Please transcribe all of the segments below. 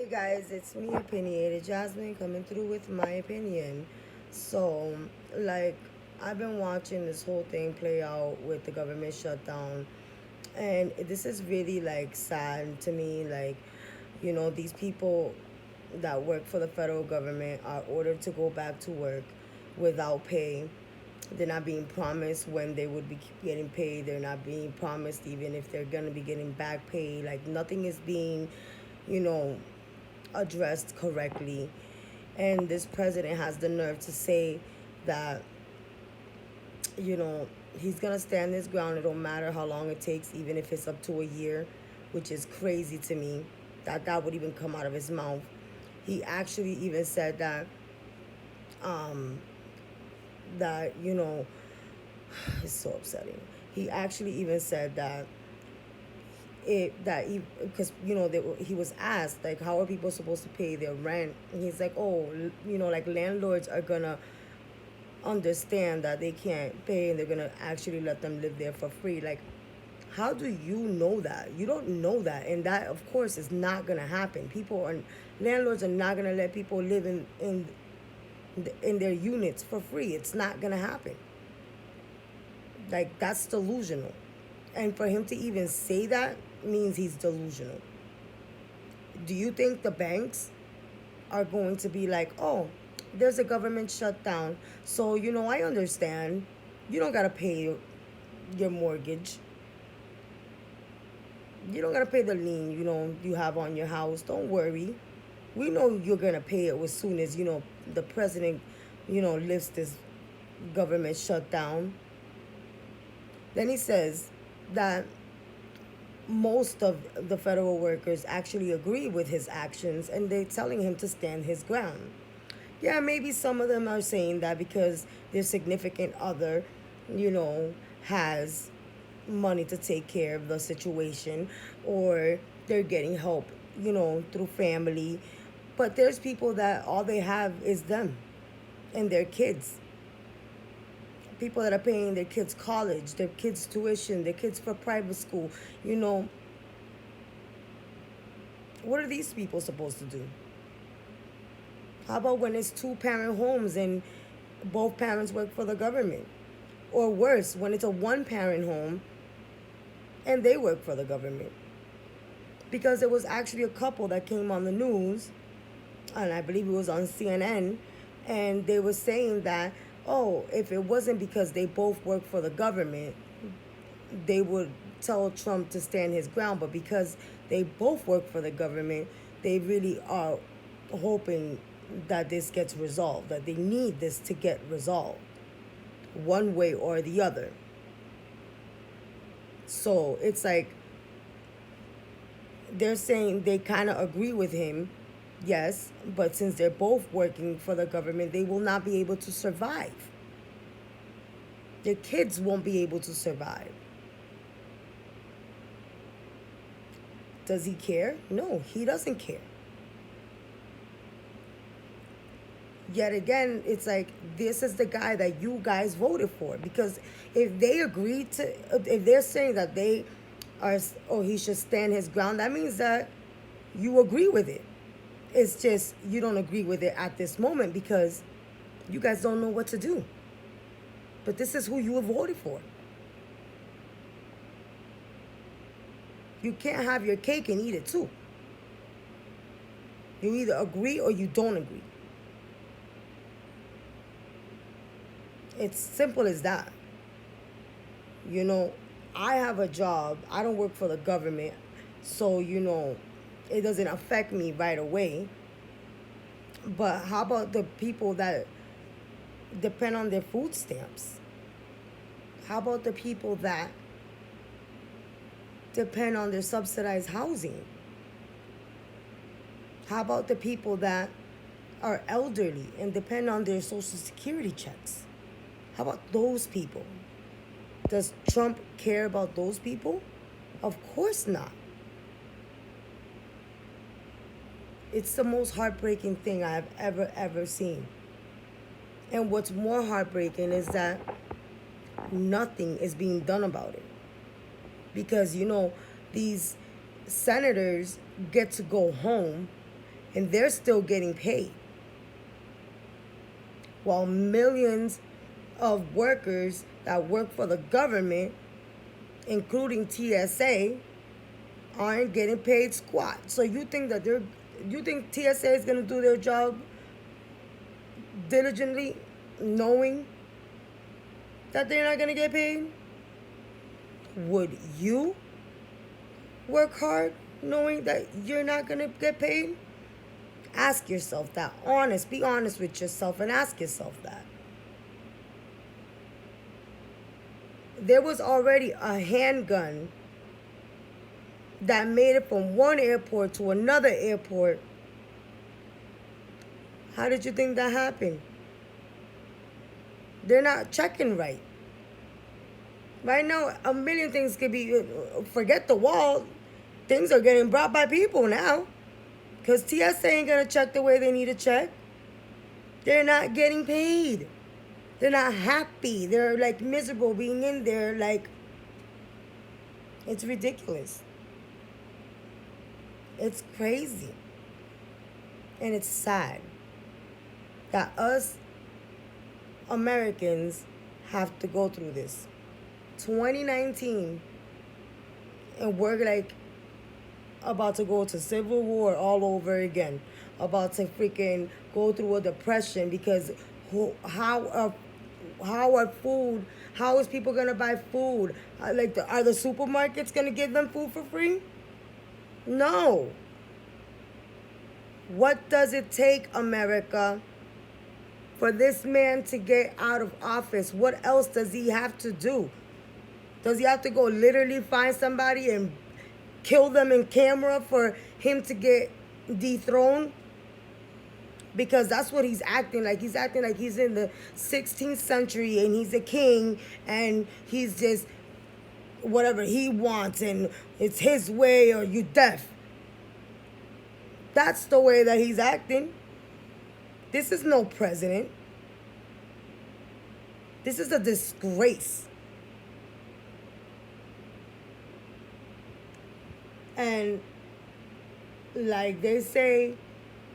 Hey guys, it's me, Opinionated Jasmine, coming through with my opinion. So, like, I've been watching this whole thing play out with the government shutdown, and this is really like sad to me. Like, these people that work for the federal government are ordered to go back to work without pay. They're not being promised when they would be getting paid. They're not being promised even if they're going to be getting back pay. Like, nothing is being, you know, addressed correctly. And this president has the nerve to say that, you know, he's going to stand his ground. It don't matter how long it takes, even if it's up to a year, which is crazy to me that that would even come out of his mouth. He actually even said um, that it's so upsetting. He actually even said that because he was asked like how are people supposed to pay their rent, and he's like, oh, like landlords are gonna understand that they can't pay and they're gonna actually let them live there for free. Like, how do you know that? You don't know that, and that of course is not gonna happen. Landlords are not gonna let people live in their units for free. It's not gonna happen. Like, that's delusional. And for him to even say that means he's delusional. Do you think the banks are going to be like, oh, there's a government shutdown, so I understand you don't gotta pay your mortgage, you don't gotta pay the lien you have on your house. Don't worry, we know you're gonna pay it as soon as the president lifts this government shutdown. Then he says that most of the federal workers actually agree with his actions and they're telling him to stand his ground. Yeah, maybe some of them are saying that because their significant other, has money to take care of the situation, or they're getting help, through family. But there's people that all they have is them and their kids. People that are paying their kids college, their kids tuition, their kids for private school. You know, what are these people supposed to do? How about when it's two-parent homes and both parents work for the government? Or worse, when it's a one-parent home and they work for the government? Because there was actually a couple that came on the news, and I believe it was on CNN, and they were saying that, oh, if it wasn't because they both work for the government, they would tell Trump to stand his ground. But because they both work for the government, they really are hoping that this gets resolved, that they need this to get resolved one way or the other. So it's like they're saying they kind of agree with him, yes, but since they're both working for the government, they will not be able to survive. Their kids won't be able to survive. Does he care? No, he doesn't care. Yet again, it's like this is the guy that you guys voted for. Because if they agreed to, if they're saying that they are, or he should stand his ground, that means that you agree with it. It's just you don't agree with it at this moment because you guys don't know what to do. But this is who you have voted for. You can't have your cake and eat it too. You either agree or you don't agree. It's simple as that. I have a job. I don't work for the government. So, it doesn't affect me right away. But how about the people that depend on their food stamps? How about the people that depend on their subsidized housing? How about the people that are elderly and depend on their social security checks? How about those people? Does Trump care about those people? Of course not. It's the most heartbreaking thing I've ever seen. And what's more heartbreaking is that nothing is being done about it. Because, these senators get to go home and they're still getting paid. While millions of workers that work for the government, including TSA, aren't getting paid squat. So you think that you think TSA is gonna do their job diligently, knowing that they're not gonna get paid? Would you work hard knowing that you're not gonna get paid? Ask yourself that. Be honest with yourself and ask yourself that. There was already a handgun that made it from one airport to another airport. How did you think that happened? They're not checking right. Right now, a million things could be, forget the wall, things are getting brought by people now. Because TSA ain't going to check the way they need to check. They're not getting paid. They're not happy. They're like miserable being in there. Like, it's ridiculous. It's crazy. And it's sad that us Americans have to go through this. 2019, and we're like about to go to civil war all over again, about to freaking go through a depression because how is people gonna buy food? Are the supermarkets gonna give them food for free? No. What does it take, America, for this man to get out of office? What else does he have to do? Does he have to go literally find somebody and kill them in camera for him to get dethroned? Because that's what he's acting like. He's acting like he's in the 16th century and he's a king and he's just whatever he wants and it's his way or you deaf. That's the way that he's acting. This is no president. This is a disgrace. And like they say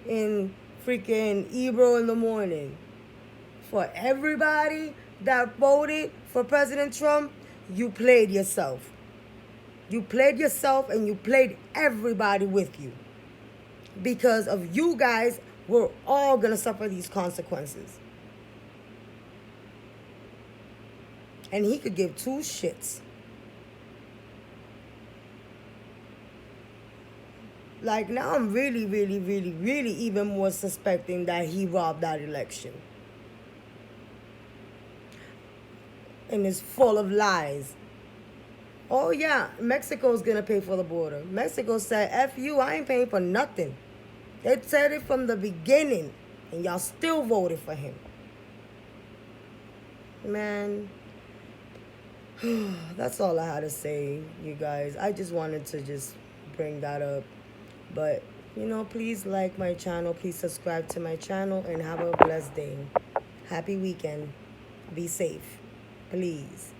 in freaking Ebro in the morning, for everybody that voted for President Trump, you played yourself. You played yourself and you played everybody with you. Because of you guys, we're all going to suffer these consequences. And he could give two shits. Like, now I'm really, really, really, really even more suspecting that he robbed that election. And it's full of lies. Oh, yeah, Mexico's going to pay for the border. Mexico said, F you, I ain't paying for nothing. They said it from the beginning, and y'all still voted for him. Man, that's all I had to say, you guys. I just wanted to just bring that up. But, please like my channel. Please subscribe to my channel and have a blessed day. Happy weekend. Be safe. Please.